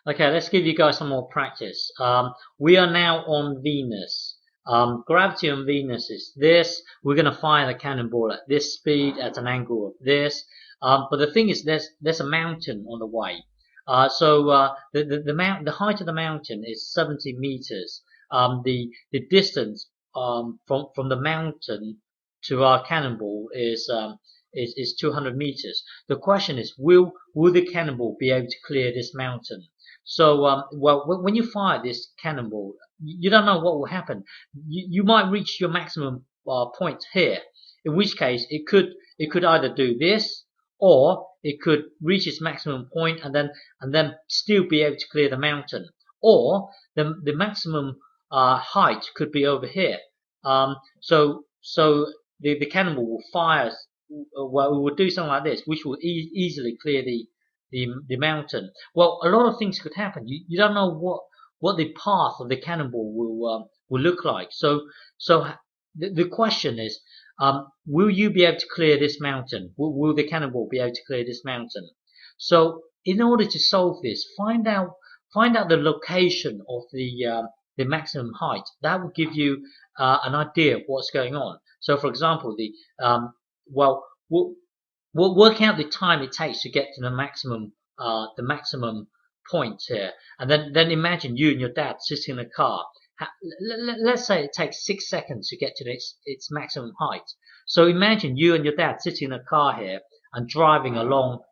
Okay, let's give you guys some more practice. We are now on Venus. Gravity on Venus is this. We're going to fire the cannonball at this speed at an angle of this. But the thing is, there's a mountain on the way. The height of the mountain is 70 meters. The distance from the mountain to our cannonball is 200 meters. The question is, will the cannonball be able to clear this mountain? So, when you fire this cannonball, you don't know what will happen. You might reach your maximum point here, in which case it could either do this, or it could reach its maximum point and then still be able to clear the mountain, or the maximum height could be over here. So the cannonball will fire. Well, it will do something like this, which will easily clear the mountain. Well, a lot of things could happen. You don't know what the path of the cannonball will look like. So the question is, will you be able to clear this mountain? Will the cannonball be able to clear this mountain? So in order to solve this, find out the location of the maximum height. That will give you an idea of what's going on. So, for example, well, we'll work out the time it takes to get to the maximum point here, and then imagine you and your dad sitting in a car. Let's say it takes 6 seconds to get to its maximum height. So imagine you and your dad sitting in a car here and driving along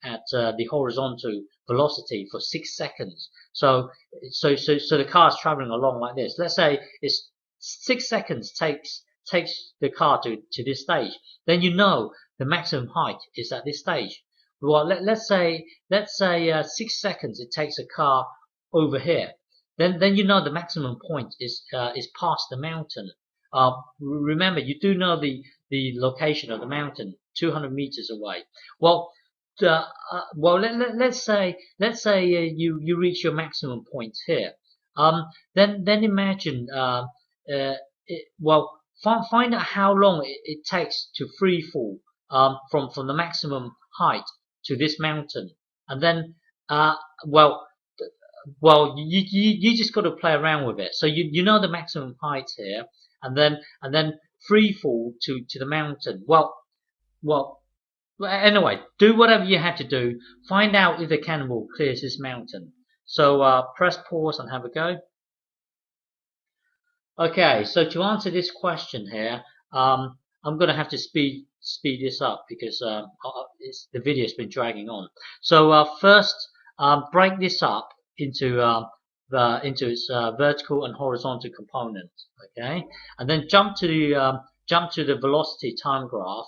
at the horizontal velocity for 6 seconds. So the car's traveling along like this. Let's say it's 6 seconds takes the car to this stage. Then you know the maximum height is at this stage. Well, let's say 6 seconds it takes a car over here. Then you know the maximum point is past the mountain. Remember, you do know the location of the mountain, 200 meters away. Well, let's say you reach your maximum point here. Then imagine find out how long it takes to free fall from the maximum height to this mountain, and then you just got to play around with it. So you know the maximum height here, and then free fall to the mountain. Well, anyway, do whatever you have to do. Find out if the cannonball clears this mountain. So press pause and have a go. Okay, so to answer this question here, I'm going to have to speed this up because the video's been dragging on. So first, break this up into its vertical and horizontal components. Okay, and then jump to the velocity time graph.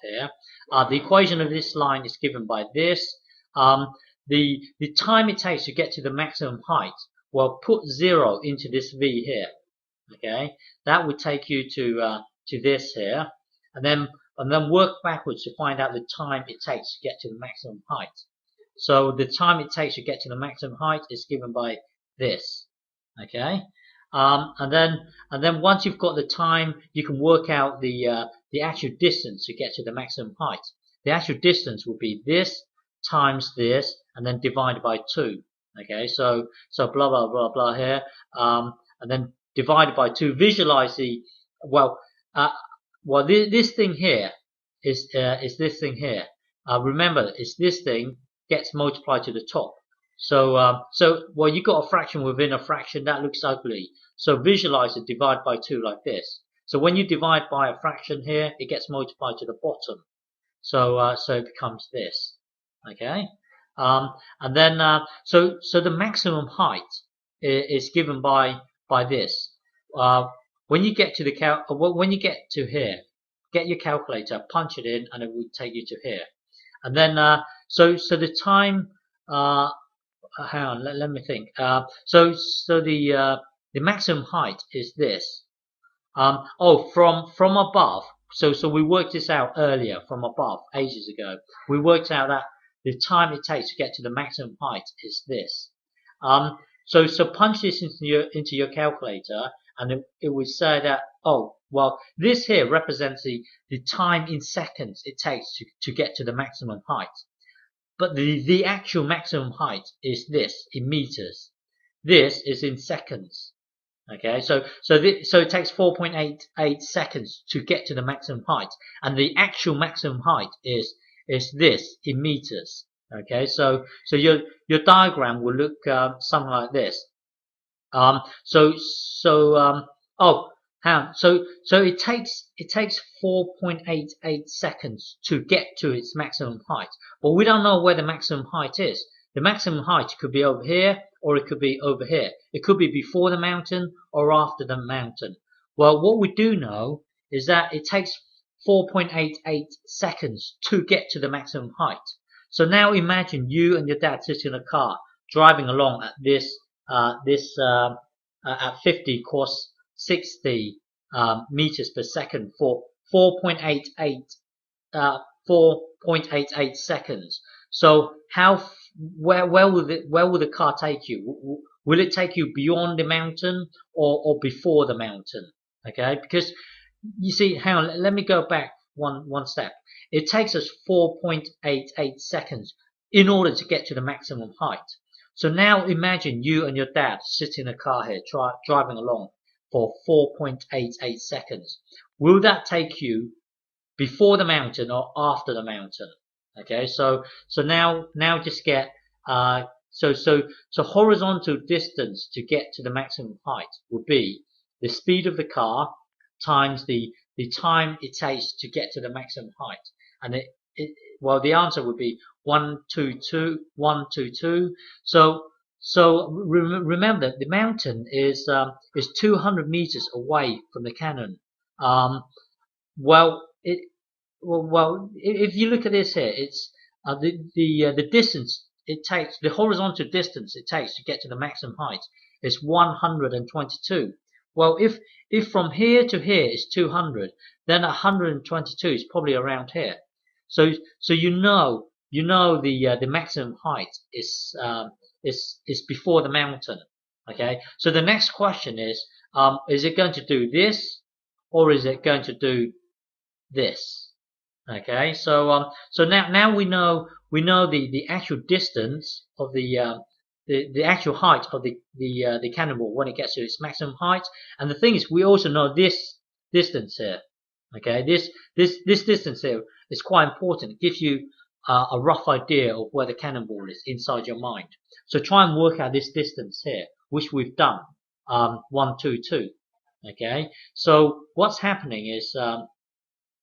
Here. The equation of this line is given by this. The time it takes to get to the maximum height. Well, put 0 into this v here. Okay, that would take you to this here, and then work backwards to find out the time it takes to get to the maximum height. So the time it takes to get to the maximum height is given by this. Okay, and then once you've got the time, you can work out the actual distance to get to the maximum height. The actual distance will be this times this, and then divided by 2. Okay, so blah blah blah blah here, and then divided by 2. Visualize this thing here is this thing here. Remember, it's this thing gets multiplied to the top. So you got a fraction within a fraction that looks ugly. So visualize it, divide by 2 like this. So when you divide by a fraction here, it gets multiplied to the bottom. So it becomes this. Okay. And then so the maximum height is given by this. When you get to here, get your calculator, punch it in, and it will take you to here. And then so the time. Hang on, let me think. So the maximum height is this. From above. So we worked this out earlier from above, ages ago. We worked out that the time it takes to get to the maximum height is this. So punch this into your calculator, and it would say that this here represents the time in seconds it takes to get to the maximum height. but the actual maximum height is this in meters. This is in seconds. Okay, so it takes 4.88 seconds to get to the maximum height, and the actual maximum height is this in meters. Okay, so your diagram will look something like this. Um, so so oh, hang on. So it takes 4.88 seconds to get to its maximum height, but we don't know where the maximum height is. The maximum height could be over here, or it could be over here. It could be before the mountain or after the mountain. Well, what we do know is that it takes 4.88 seconds to get to the maximum height. So now imagine you and your dad sitting in a car driving along at at 50 cos 60 meters per second for 4.88 seconds. So where will the car take you? Will it take you beyond the mountain or before the mountain? Okay, because you see, hang on, let me go back one step. It takes us 4.88 seconds in order to get to the maximum height. So now imagine you and your dad sitting in a car here, driving along for 4.88 seconds. Will that take you before the mountain or after the mountain? Okay, so now just get so horizontal distance to get to the maximum height would be the speed of the car times the time it takes to get to the maximum height, and well, the answer would be 122. So remember, the mountain is 200 meters away from the cannon. Well, if you look at this here, it's the distance it takes, the horizontal distance it takes to get to the maximum height is 122. Well, if from here to here is 200, then 122 is probably around here. So you know the maximum height is before the mountain. Okay. So the next question is it going to do this or is it going to do this? Okay. So now we know the actual distance of the actual height of the cannonball when it gets to its maximum height, and the thing is, we also know this distance here. Okay, this distance here is quite important. It gives you a rough idea of where the cannonball is inside your mind. So try and work out this distance here, which we've done, 122. Okay, so what's happening is that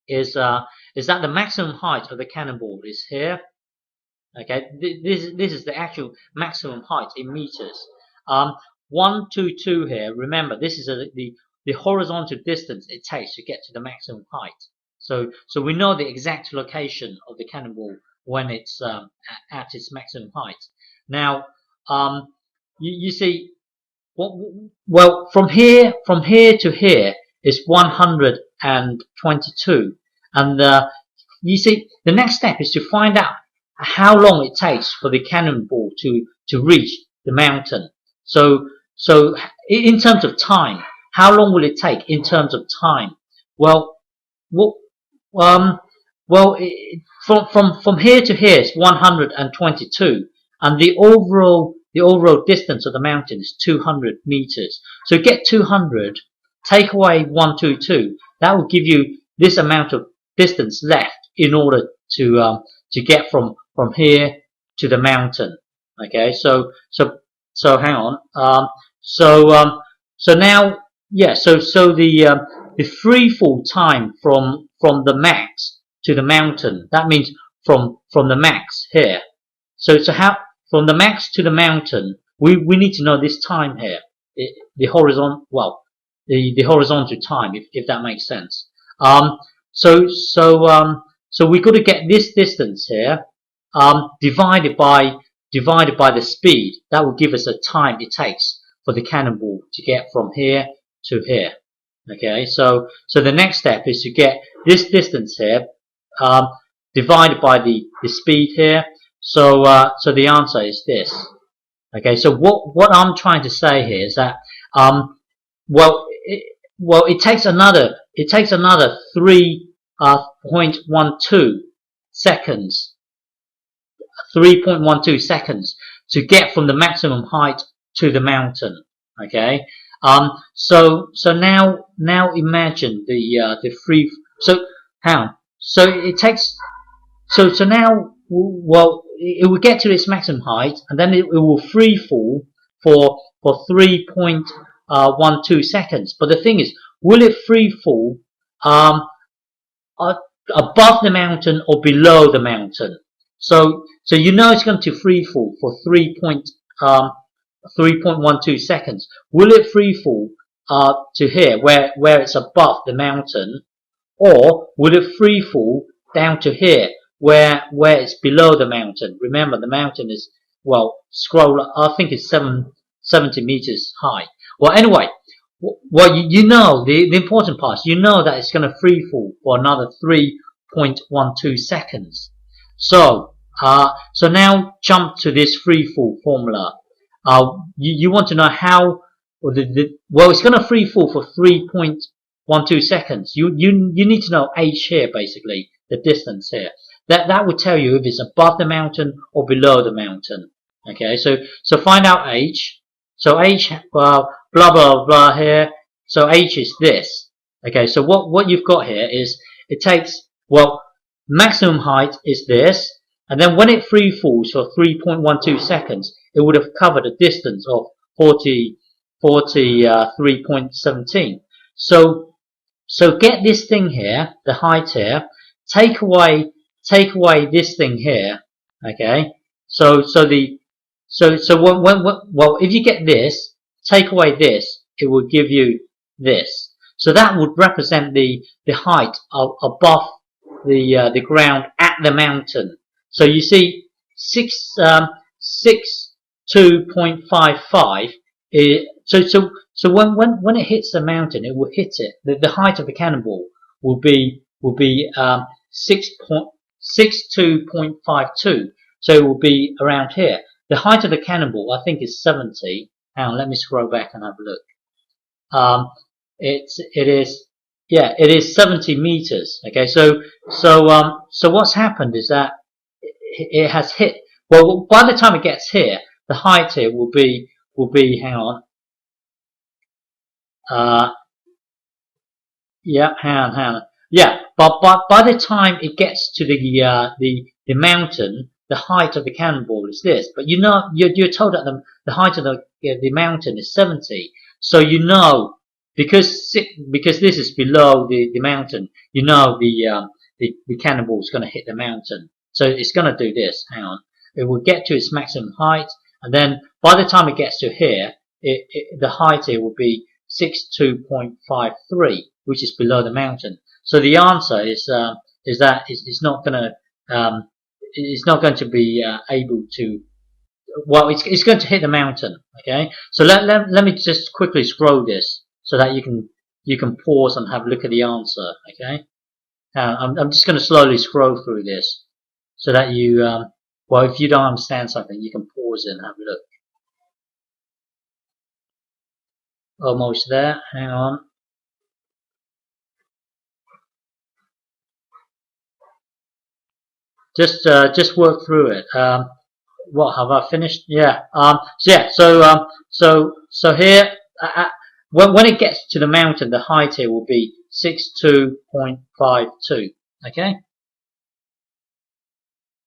the maximum height of the cannonball is here. Okay, this is the actual maximum height in meters. 122 here. Remember, this is the horizontal distance it takes to get to the maximum height. So we know the exact location of the cannonball when it's at its maximum height. Now, you see, well, from here to here is 122, and you see, the next step is to find out how long it takes for the cannonball to reach the mountain. So in terms of time, how long will it take in terms of time? Well, from here to here is 122, and the overall distance of the mountain is 200 meters. So get 200, take away 122. That will give you this amount of distance left in order to get from here to the mountain. Okay, so hang on. So now, yeah. So the free fall time from the max to the mountain. That means from the max here. So how from the max to the mountain, we need to know this time here, the horizontal time, if that makes sense. So we got to get this distance here, divided by the speed. That will give us a time it takes for the cannonball to get from here to here. Okay, so the next step is to get this distance here, divided by the speed here. So the answer is this. Okay, so what I'm trying to say here is that it takes another 3.12 seconds 3.12 seconds to get from the maximum height to the mountain. Okay. So now imagine the free. So how? So it takes. So now, well, it will get to its maximum height, and then it will free fall for 3.12 seconds. But the thing is, will it free fall above the mountain or below the mountain? So you know it's going to free fall for 3.12 seconds. Will it free fall to here where it's above the mountain, or will it free fall down to here where it's below the mountain? Remember, the mountain is, well, I think it's 70 meters high. Well, anyway, well, you know the important part. You know that it's going to free fall for another 3.12 seconds. So now jump to this free fall formula. You want to know how. Well, it's going to free fall for 3.12 seconds. You need to know h here, basically the distance here. That would tell you if it's above the mountain or below the mountain. Okay, so find out h. So h, blah blah blah here. So h is this. Okay, so what you've got here is it takes, well, maximum height is this, and then when it free falls for 3.12 seconds, it would have covered a distance of 43.17. So get this thing here, the height here, take away this thing here. Okay, so well, if you get this, take away this, it will give you this. So that would represent the height above the ground at the mountain. So you see, 62.55 is, so when it hits the mountain, it will hit it. The height of the cannonball will be 62.52. So it will be around here. The height of the cannonball, I think, is 70. Hang on, let me scroll back and have a look. It is 70 meters. Okay, so what's happened is that it has hit. Well, by the time it gets here, the height here will be. Hang on. Yeah, hang on. Yeah, but by the time it gets to the mountain, the height of the cannonball is this. But you know, you're told that the height of the mountain is 70. So you know, because this is below the mountain, you know the cannonball is going to hit the mountain. So it's going to do this. Hang on. It will get to its maximum height, and then by the time it gets to here, the height here will be 62.53, which is below the mountain. So the answer is that it's not going to be able to. Well, it's going to hit the mountain. Okay. So let me just quickly scroll this so that you can pause and have a look at the answer. Okay. I'm just going to slowly scroll through this so that you well, if you don't understand something, you can pause it and have a look. Almost there. Hang on. Just work through it. What have I finished? Yeah. So here, when it gets to the mountain, the height here will be 62.52. Okay.